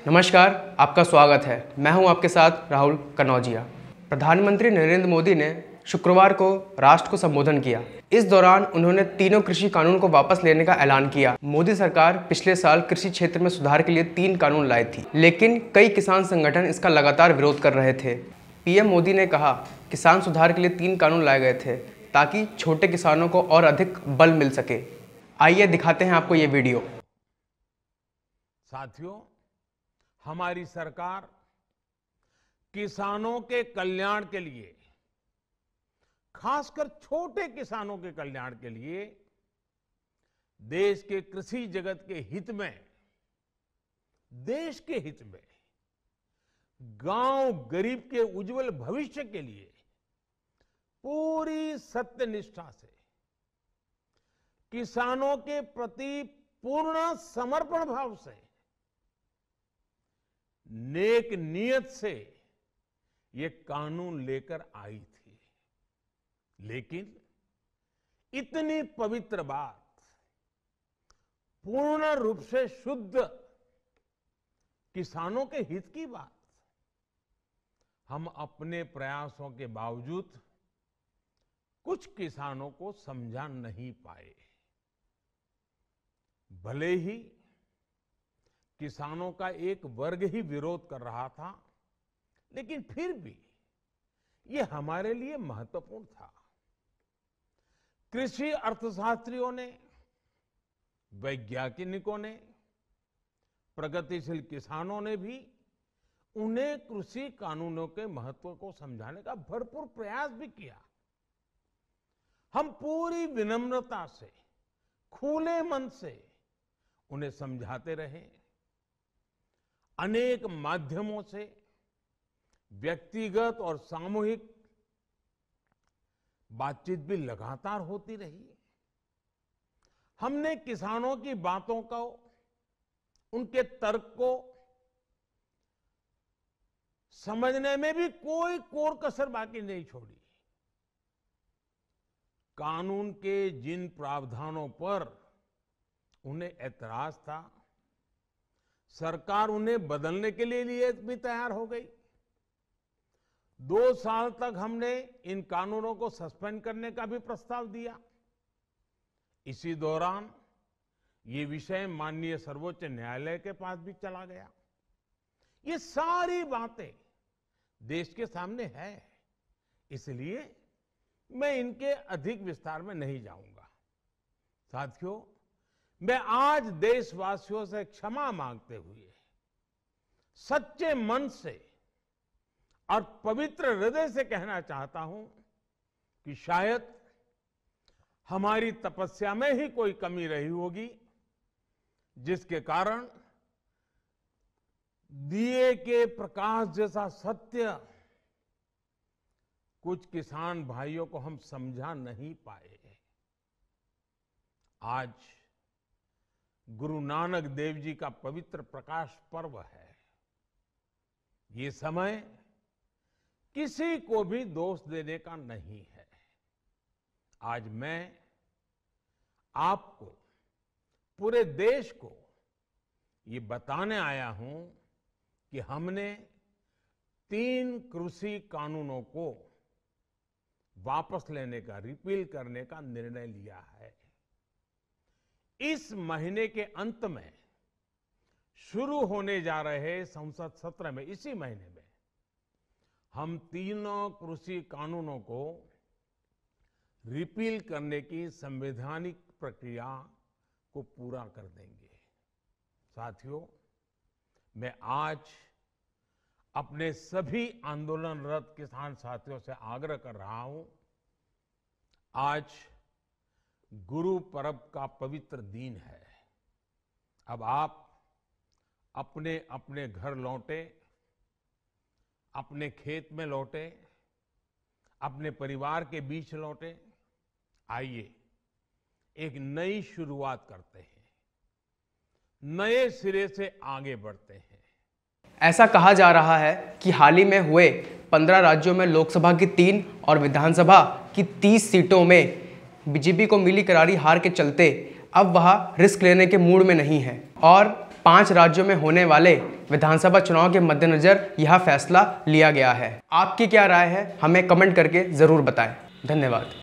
नमस्कार, आपका स्वागत है। मैं हूं आपके साथ राहुल कनौजिया। प्रधानमंत्री नरेंद्र मोदी ने शुक्रवार को राष्ट्र को संबोधन किया। इस दौरान उन्होंने तीनों कृषि कानून को वापस लेने का ऐलान किया। मोदी सरकार पिछले साल कृषि क्षेत्र में सुधार के लिए 3 कानून लाई थी, लेकिन कई किसान संगठन इसका लगातार विरोध कर रहे थे। पीएम मोदी ने कहा, किसान सुधार के लिए 3 कानून लाए गए थे ताकि छोटे किसानों को और अधिक बल मिल सके। आइए दिखाते हैं आपको ये वीडियो। साथियों, हमारी सरकार किसानों के कल्याण के लिए, खासकर छोटे किसानों के कल्याण के लिए, देश के कृषि जगत के हित में, देश के हित में, गांव गरीब के उज्जवल भविष्य के लिए पूरी सत्यनिष्ठा से, किसानों के प्रति पूर्ण समर्पण भाव से, नेक नियत से ये कानून लेकर आई थी। लेकिन इतनी पवित्र बात, पूर्ण रूप से शुद्ध किसानों के हित की बात, हम अपने प्रयासों के बावजूद कुछ किसानों को समझा नहीं पाए। भले ही किसानों का एक वर्ग ही विरोध कर रहा था, लेकिन फिर भी ये हमारे लिए महत्वपूर्ण था। कृषि अर्थशास्त्रियों ने, वैज्ञानिकों ने, प्रगतिशील किसानों ने भी उन्हें कृषि कानूनों के महत्व को समझाने का भरपूर प्रयास भी किया। हम पूरी विनम्रता से, खुले मन से उन्हें समझाते रहे। अनेक माध्यमों से व्यक्तिगत और सामूहिक बातचीत भी लगातार होती रही। हमने किसानों की बातों को, उनके तर्क को समझने में भी कोई कोर कसर बाकी नहीं छोड़ी। कानून के जिन प्रावधानों पर उन्हें ऐतराज था, सरकार उन्हें बदलने के लिए भी तैयार हो गई। 2 साल तक हमने इन कानूनों को सस्पेंड करने का भी प्रस्ताव दिया। इसी दौरान ये विषय माननीय सर्वोच्च न्यायालय के पास भी चला गया। ये सारी बातें देश के सामने है, इसलिए मैं इनके अधिक विस्तार में नहीं जाऊंगा। साथियों, मैं आज देशवासियों से क्षमा मांगते हुए सच्चे मन से और पवित्र हृदय से कहना चाहता हूं कि शायद हमारी तपस्या में ही कोई कमी रही होगी, जिसके कारण दिए के प्रकाश जैसा सत्य कुछ किसान भाइयों को हम समझा नहीं पाए। आज गुरु नानक देव जी का पवित्र प्रकाश पर्व है। ये समय किसी को भी दोष देने का नहीं है। आज मैं आपको, पूरे देश को ये बताने आया हूं कि हमने 3 कृषि कानूनों को वापस लेने का, रिपील करने का निर्णय लिया है। इस महीने के अंत में शुरू होने जा रहे संसद सत्र में, इसी महीने में, हम तीनों कृषि कानूनों को रिपील करने की संवैधानिक प्रक्रिया को पूरा कर देंगे। साथियों, मैं आज अपने सभी आंदोलनरत किसान साथियों से आग्रह कर रहा हूं, आज गुरु पर्व का पवित्र दिन है। अब आप अपने अपने घर लौटे, अपने खेत में लौटे, अपने परिवार के बीच लौटे। आइए एक नई शुरुआत करते हैं, नए सिरे से आगे बढ़ते हैं। ऐसा कहा जा रहा है कि हाल ही में हुए 15 राज्यों में लोकसभा की 3 और विधानसभा की 30 सीटों में बीजेपी को मिली करारी हार के चलते अब वह रिस्क लेने के मूड में नहीं है और 5 राज्यों में होने वाले विधानसभा चुनाव के मद्देनजर यह फैसला लिया गया है। आपकी क्या राय है, हमें कमेंट करके ज़रूर बताएं। धन्यवाद।